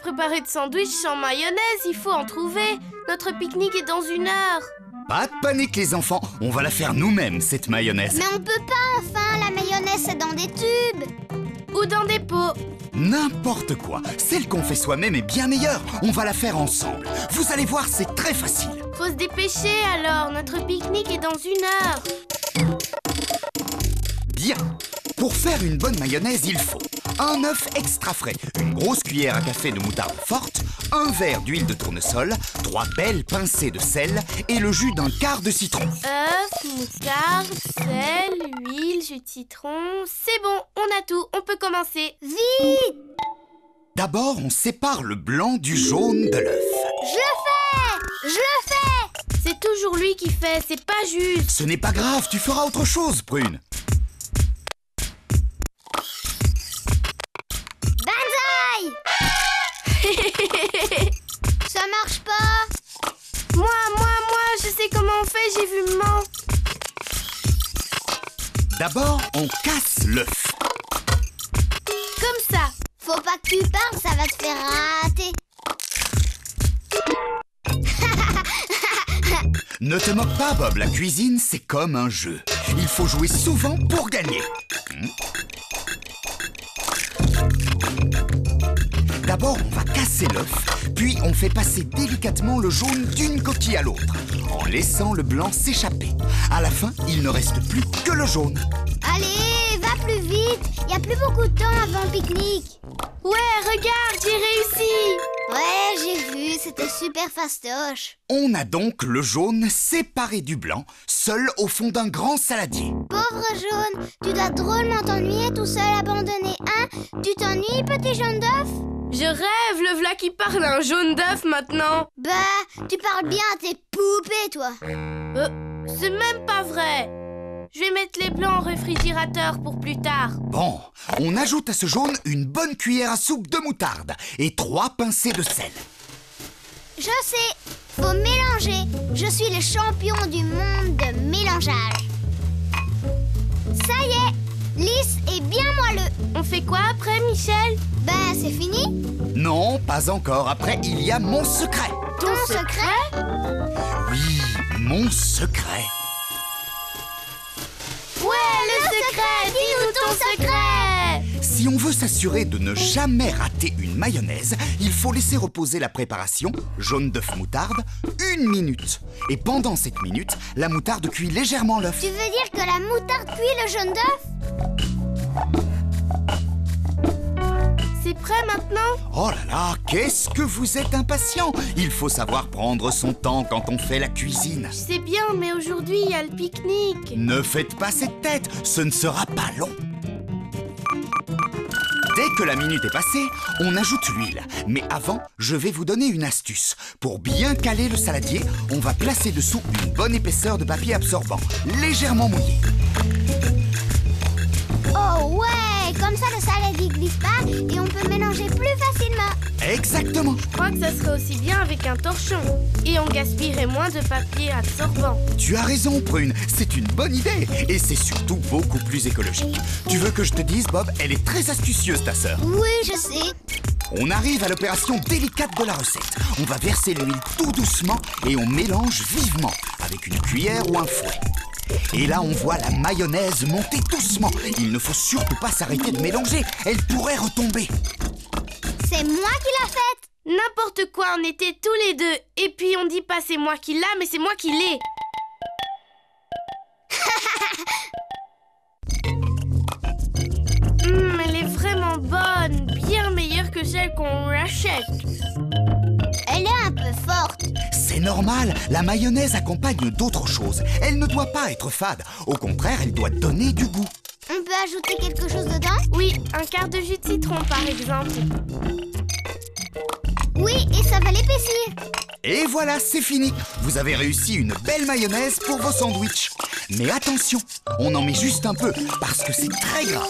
préparer de sandwich sans mayonnaise, il faut en trouver. Notre pique-nique est dans 1 heure. Pas de panique les enfants, on va la faire nous-mêmes cette mayonnaise. Mais on peut pas, enfin, la mayonnaise c'est dans des tubes. Ou dans des pots. N'importe quoi, celle qu'on fait soi-même est bien meilleure. On va la faire ensemble. Vous allez voir, c'est très facile. Faut se dépêcher alors, notre pique-nique est dans 1 heure. Bien. Pour faire une bonne mayonnaise, il faut un œuf extra frais, une grosse cuillère à café de moutarde forte, un verre d'huile de tournesol, 3 belles pincées de sel et le jus d'un quart de citron. Œuf, moutarde, sel, huile, jus de citron... C'est bon, on a tout, on peut commencer. Vite! D'abord, on sépare le blanc du jaune de l'œuf. Je le fais! C'est toujours lui qui fait, c'est pas juste. Ce n'est pas grave, tu feras autre chose, Prune. Banzai! Ça marche pas! Moi, je sais comment on fait, j'ai vu maman. D'abord, on casse l'œuf. Comme ça. Faut pas que tu parles, ça va te faire rater. Ne te moque pas, Bob, la cuisine, c'est comme un jeu. Il faut jouer souvent pour gagner. D'abord, on va casser l'œuf, puis on fait passer délicatement le jaune d'une coquille à l'autre, en laissant le blanc s'échapper. À la fin, il ne reste plus que le jaune. Allez, va plus vite. Y a plus beaucoup de temps avant le pique-nique. Ouais, regarde, j'ai réussi. Ouais, j'ai vu, c'était super fastoche. On a donc le jaune séparé du blanc, seul au fond d'un grand saladier. Pauvre jaune, tu dois drôlement t'ennuyer tout seul abandonné, hein? Tu t'ennuies, petit jaune d'œuf? Je rêve, le v'là qui parle un jaune d'œuf maintenant. Bah, tu parles bien à tes poupées, toi. C'est même pas vrai. Je vais mettre les blancs au réfrigérateur pour plus tard. Bon, on ajoute à ce jaune une bonne cuillère à soupe de moutarde et 3 pincées de sel. Je sais, faut mélanger. Je suis le champion du monde de mélangeage. Ça y est, lisse et bien moelleux. On fait quoi après, Michel? Ben, c'est fini. Non, pas encore. Après, il y a mon secret. Ton secret? Oui, mon secret. Ouais, le secret! Dis-nous ton secret! Si on veut s'assurer de ne jamais rater une mayonnaise, il faut laisser reposer la préparation, jaune d'œuf moutarde, 1 minute. Et pendant cette minute, la moutarde cuit légèrement l'œuf. Tu veux dire que la moutarde cuit le jaune d'œuf? C'est prêt maintenant? Oh là là, qu'est-ce que vous êtes impatient! Il faut savoir prendre son temps quand on fait la cuisine. Je sais bien, mais aujourd'hui, il y a le pique-nique. Ne faites pas cette tête, ce ne sera pas long. Dès que la minute est passée, on ajoute l'huile. Mais avant, je vais vous donner une astuce. Pour bien caler le saladier, on va placer dessous une bonne épaisseur de papier absorbant, légèrement mouillé. Oh ouais, comme ça le saladier glisse pas et on peut mélanger plus facilement. Exactement. Je crois que ça serait aussi bien avec un torchon. Et on gaspillerait moins de papier absorbant. Tu as raison, Prune, c'est une bonne idée. Et c'est surtout beaucoup plus écologique. Tu veux que je te dise, Bob, elle est très astucieuse, ta sœur. Oui, je sais. On arrive à l'opération délicate de la recette. On va verser l'huile tout doucement et on mélange vivement avec une cuillère ou un fouet. Et là, on voit la mayonnaise monter doucement. Il ne faut surtout pas s'arrêter de mélanger. Elle pourrait retomber. C'est moi qui l'a faite. N'importe quoi, on était tous les deux. Et puis on dit pas c'est moi qui l'a, mais c'est moi qui l'ai. Elle est vraiment bonne. Bien meilleure que celle qu'on achète. Elle est un peu forte. C'est normal, la mayonnaise accompagne d'autres choses. Elle ne doit pas être fade. Au contraire, elle doit donner du goût. On peut ajouter quelque chose dedans? Oui, un quart de jus de citron par exemple. Oui, et ça va l'épaissir. Et voilà, c'est fini. Vous avez réussi une belle mayonnaise pour vos sandwichs. Mais attention, on en met juste un peu parce que c'est très gras.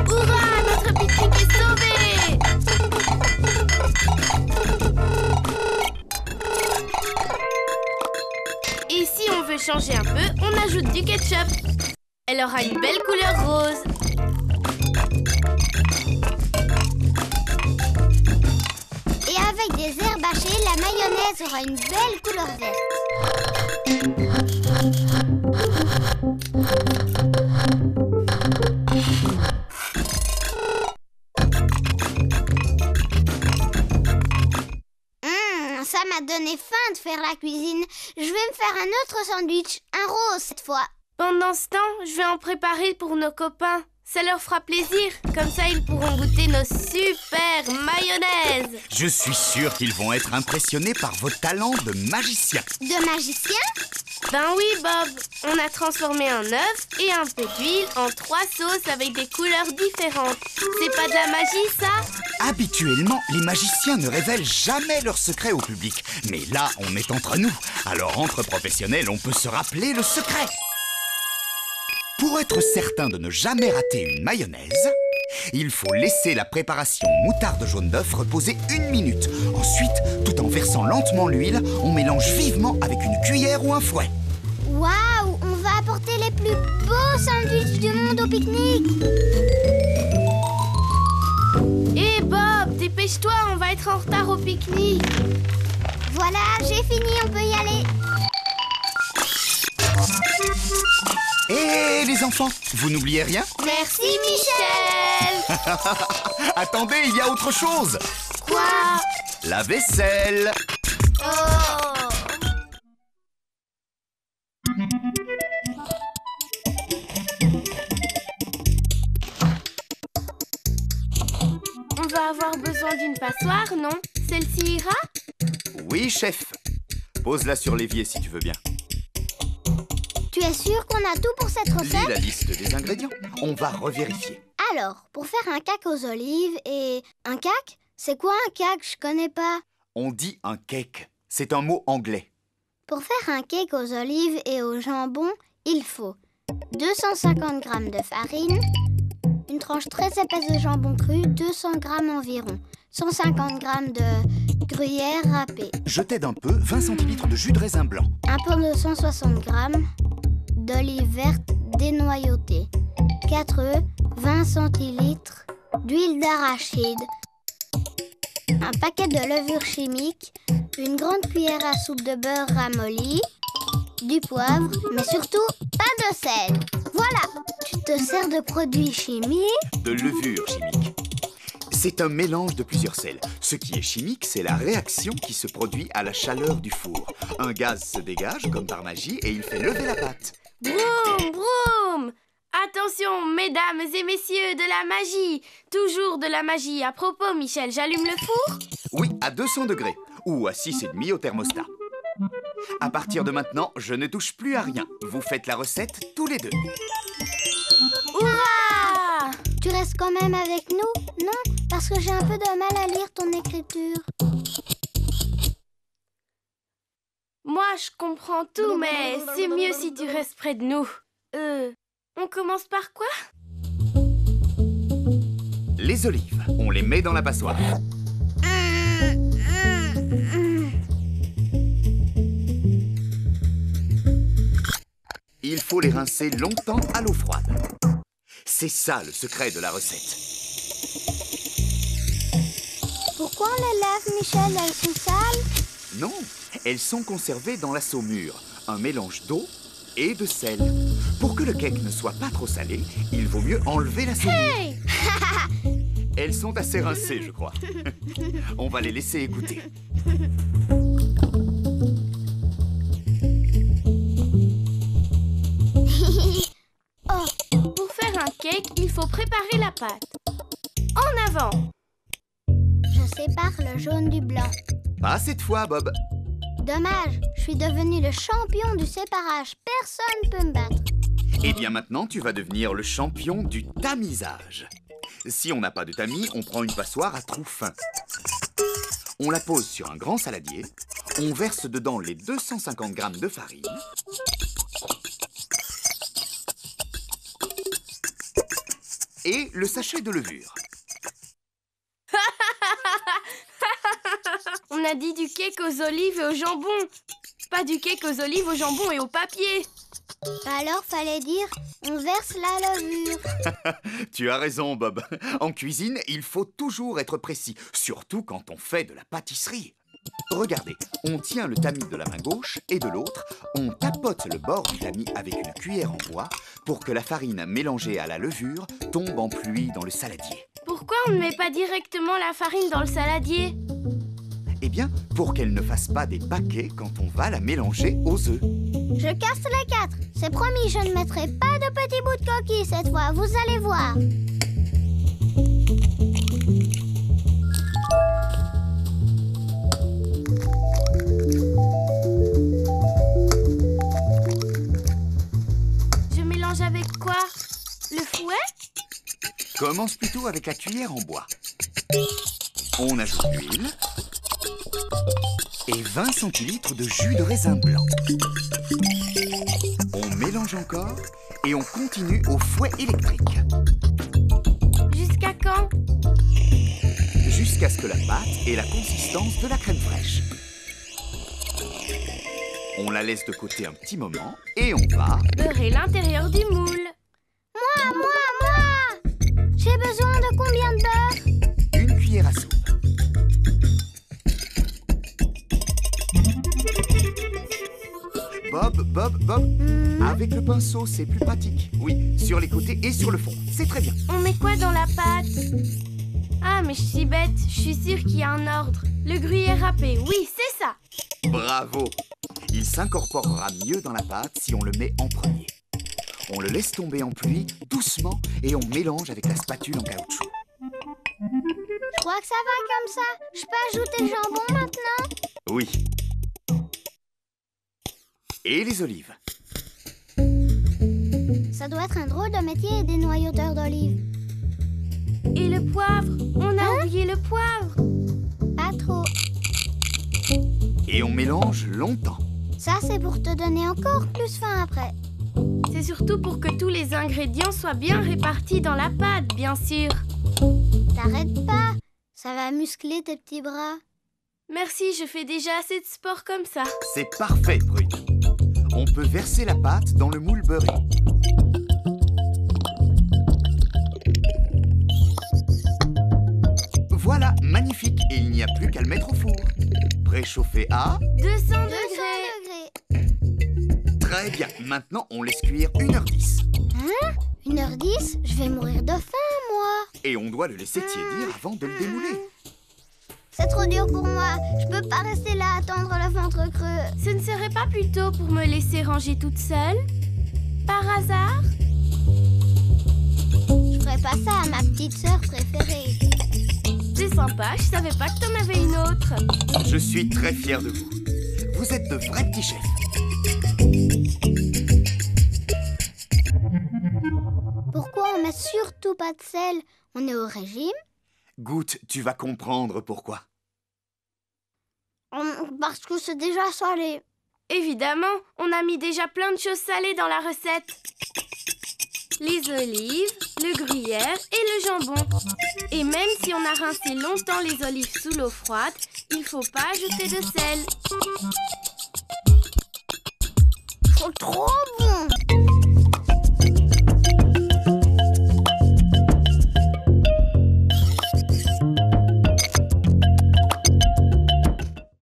Hurrah, notre pique-nique est sauvé! Et si on veut changer un peu, on ajoute du ketchup. Elle aura une belle couleur rose. avec des herbes hachées, la mayonnaise aura une belle couleur verte. Ça m'a donné faim de faire la cuisine. Je vais me faire un autre sandwich, un rose cette fois. Pendant ce temps, je vais en préparer pour nos copains. Ça leur fera plaisir. Comme ça, ils pourront goûter nos super mayonnaises. Je suis sûr qu'ils vont être impressionnés par vos talents de magicien. De magicien? Ben oui, Bob. On a transformé un œuf et un peu d'huile en 3 sauces avec des couleurs différentes. C'est pas de la magie, ça? Habituellement, les magiciens ne révèlent jamais leurs secrets au public. Mais là, on est entre nous. Alors, entre professionnels, on peut se rappeler le secret. Pour être certain de ne jamais rater une mayonnaise, il faut laisser la préparation moutarde jaune d'œuf reposer 1 minute. Ensuite, tout en versant lentement l'huile, on mélange vivement avec une cuillère ou un fouet. Waouh, on va apporter les plus beaux sandwichs du monde au pique-nique. Hé Bob, dépêche-toi, on va être en retard au pique-nique. Voilà, j'ai fini, on peut y aller. Et les enfants, vous n'oubliez rien? Merci Michel. Attendez, il y a autre chose. Quoi? La vaisselle. Oh. On va avoir besoin d'une passoire, non? Celle-ci ira? Oui, chef. Pose-la sur l'évier si tu veux bien. Tu es sûr qu'on a tout pour cette Lis recette? la liste des ingrédients. On va revérifier. Alors, pour faire un cake aux olives et... Un cake? C'est quoi un cake? Je connais pas. On dit un cake. C'est un mot anglais. Pour faire un cake aux olives et au jambon, il faut 250 g de farine, une tranche très épaisse de jambon cru, 200 g environ, 150 g de gruyère râpée, Je t'aide un peu, 20 centilitres de jus de raisin blanc. un pot de 160 g d'olives vertes dénoyautées, 4 œufs, 20 centilitres d'huile d'arachide, un paquet de levure chimique, une grande cuillère à soupe de beurre ramolli, du poivre, mais surtout pas de sel. Voilà, tu te sers de produits chimiques. De levure chimique. C'est un mélange de plusieurs sels. Ce qui est chimique, c'est la réaction qui se produit à la chaleur du four. Un gaz se dégage comme par magie et il fait lever la pâte. Broum, broum. Attention, mesdames et messieurs, de la magie. Toujours de la magie. À propos, Michel, j'allume le four? Oui, à 200 degrés. Ou à 6,5 au thermostat. À partir de maintenant, je ne touche plus à rien. Vous faites la recette tous les deux. Hurrah! Tu restes quand même avec nous, non? Parce que j'ai un peu de mal à lire ton écriture. Moi, je comprends tout, mais c'est mieux si tu restes près de nous. On commence par quoi? Les olives, on les met dans la passoire. Il faut les rincer longtemps à l'eau froide. C'est ça le secret de la recette. Pourquoi on les lave, Michel? Elles sont sales? Non, elles sont conservées dans la saumure, un mélange d'eau et de sel. Pour que le cake ne soit pas trop salé, il vaut mieux enlever la saumure. Hey! Elles sont assez rincées, je crois. On va les laisser égoutter. Pour faire un cake, il faut préparer la pâte. En avant! Je sépare le jaune du blanc. Pas cette fois, Bob. Dommage, je suis devenu le champion du séparage. Personne peut me battre. Eh bien maintenant, tu vas devenir le champion du tamisage. Si on n'a pas de tamis, on prend une passoire à trous fins. On la pose sur un grand saladier. On verse dedans les 250 g de farine. Et le sachet de levure. On a dit du cake aux olives et au jambon. Pas du cake aux olives, au jambon et au papier. Alors, fallait dire, On verse la levure. Tu as raison, Bob. En cuisine, il faut toujours être précis, surtout quand on fait de la pâtisserie. Regardez, on tient le tamis de la main gauche et de l'autre, on tapote le bord du tamis avec une cuillère en bois pour que la farine mélangée à la levure tombe en pluie dans le saladier. Pourquoi on ne met pas directement la farine dans le saladier? Eh bien, pour qu'elle ne fasse pas des paquets quand on va la mélanger aux œufs. Je casse les 4. C'est promis, je ne mettrai pas de petits bouts de coquille cette fois, vous allez voir. Je mélange avec quoi? Le fouet? Commence plutôt avec la cuillère en bois. On ajoute l'huile et 20 centilitres de jus de raisin blanc. On mélange encore et on continue au fouet électrique. Jusqu'à quand? Jusqu'à ce que la pâte ait la consistance de la crème fraîche. On la laisse de côté un petit moment et on va Beurrer l'intérieur du moule. Moi! J'ai besoin de combien de beurre? une cuillère à soupe. Bob, avec le pinceau, c'est plus pratique. Oui, sur les côtés et sur le fond, c'est très bien. On met quoi dans la pâte? Ah, mais je suis bête, je suis sûre qu'il y a un ordre. Le gruyère râpé, oui, c'est ça. Bravo! Il s'incorporera mieux dans la pâte si on le met en premier. On le laisse tomber en pluie doucement et on mélange avec la spatule en caoutchouc. Je crois que ça va comme ça. Je peux ajouter le jambon maintenant? Oui. Et les olives. Ça doit être un drôle de métier des noyauteurs d'olives. Et le poivre? On a oublié le poivre. Pas trop. Et on mélange longtemps. Ça, c'est pour te donner encore plus faim après. C'est surtout pour que tous les ingrédients soient bien répartis dans la pâte, bien sûr. T'arrêtes pas. Ça va muscler tes petits bras. Merci, je fais déjà assez de sport comme ça. C'est parfait, Prune. On peut verser la pâte dans le moule beurré. Voilà, magnifique. Et il n'y a plus qu'à le mettre au four. Préchauffé à... 200 200 degrés. degrés. Très bien. Maintenant, on laisse cuire 1h10. 1h10? Je vais mourir de faim, moi. Et on doit le laisser tiédir avant de le démouler. C'est trop dur pour moi. Je peux pas rester là à attendre le ventre creux. Ce ne serait pas plutôt pour me laisser ranger toute seule? Par hasard? Je ferais pas ça à ma petite sœur préférée. C'est sympa, je savais pas que t'en avais une autre. Je suis très fier de vous. Vous êtes de vrais petits chefs. Pourquoi on met surtout pas de sel? On est au régime? Goûte, tu vas comprendre pourquoi. Parce que c'est déjà salé. Évidemment, on a mis déjà plein de choses salées dans la recette. Les olives, le gruyère et le jambon. Et même si on a rincé longtemps les olives sous l'eau froide, il faut pas ajouter de sel. Trop bon!